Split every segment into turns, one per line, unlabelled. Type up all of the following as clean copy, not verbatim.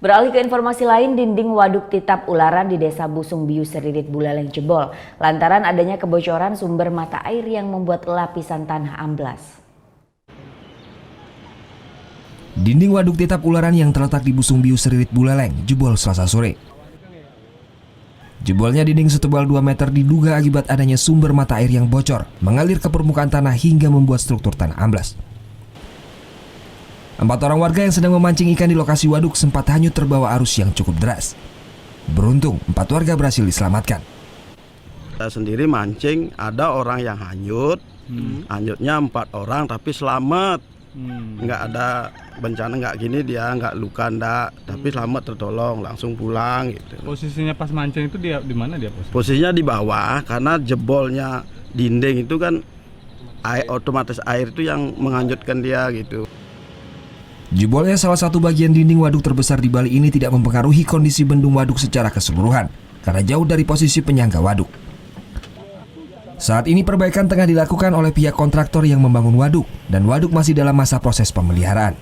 Beralih ke informasi lain, dinding waduk Titap Ularan di Desa Busung Biu Seririt Buleleng jebol lantaran adanya kebocoran sumber mata air yang membuat lapisan tanah amblas.
Dinding waduk Titap Ularan yang terletak di Busung Biu Seririt Buleleng jebol Selasa sore. Jebolnya dinding setebal 2 meter diduga akibat adanya sumber mata air yang bocor, mengalir ke permukaan tanah hingga membuat struktur tanah amblas. 4 orang warga yang sedang memancing ikan di lokasi waduk sempat hanyut terbawa arus yang cukup deras. Beruntung 4 warga berhasil diselamatkan.
Saya sendiri mancing, ada orang yang hanyut, hanyutnya 4 orang tapi selamat. Nggak ada bencana, nggak gini, dia nggak luka ndak, tapi selamat tertolong, langsung pulang gitu.
Posisinya pas mancing itu dia di mana dia posisinya?
Posisinya di bawah karena jebolnya dinding itu kan otomatis air itu yang menghanyutkan dia gitu.
Jebolnya salah satu bagian dinding waduk terbesar di Bali ini tidak mempengaruhi kondisi bendung waduk secara keseluruhan karena jauh dari posisi penyangga waduk. Saat ini perbaikan tengah dilakukan oleh pihak kontraktor yang membangun waduk dan waduk masih dalam masa proses pemeliharaan.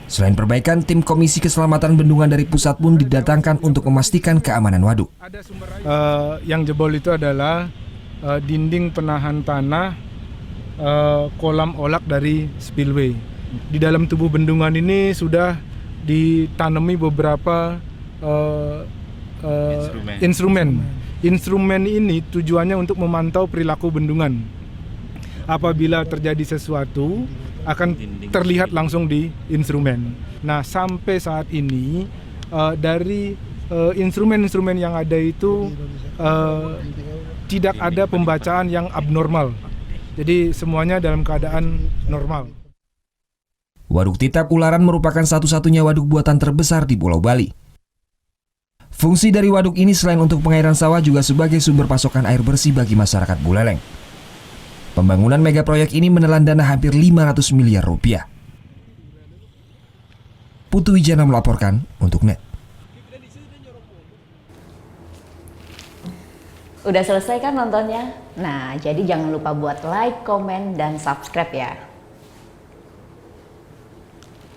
Selain perbaikan, tim Komisi Keselamatan Bendungan dari pusat pun didatangkan untuk memastikan keamanan waduk.
Yang jebol itu adalah dinding penahan tanah kolam olak dari spillway. Di dalam tubuh bendungan ini sudah ditanami beberapa instrumen. Instrumen ini tujuannya untuk memantau perilaku bendungan. Apabila terjadi sesuatu, akan terlihat langsung di instrumen. Nah, sampai saat ini dari instrumen-instrumen yang ada itu tidak ada pembacaan yang abnormal. Jadi semuanya dalam keadaan normal.
Waduk Titap Ularan merupakan satu-satunya waduk buatan terbesar di Pulau Bali. Fungsi dari waduk ini selain untuk pengairan sawah juga sebagai sumber pasokan air bersih bagi masyarakat Buleleng. Pembangunan mega proyek ini menelan dana hampir 500 miliar rupiah. Putu Wijana melaporkan untuk NET.
Udah selesai kan nontonnya? Nah, jadi jangan lupa buat like, komen, dan subscribe ya.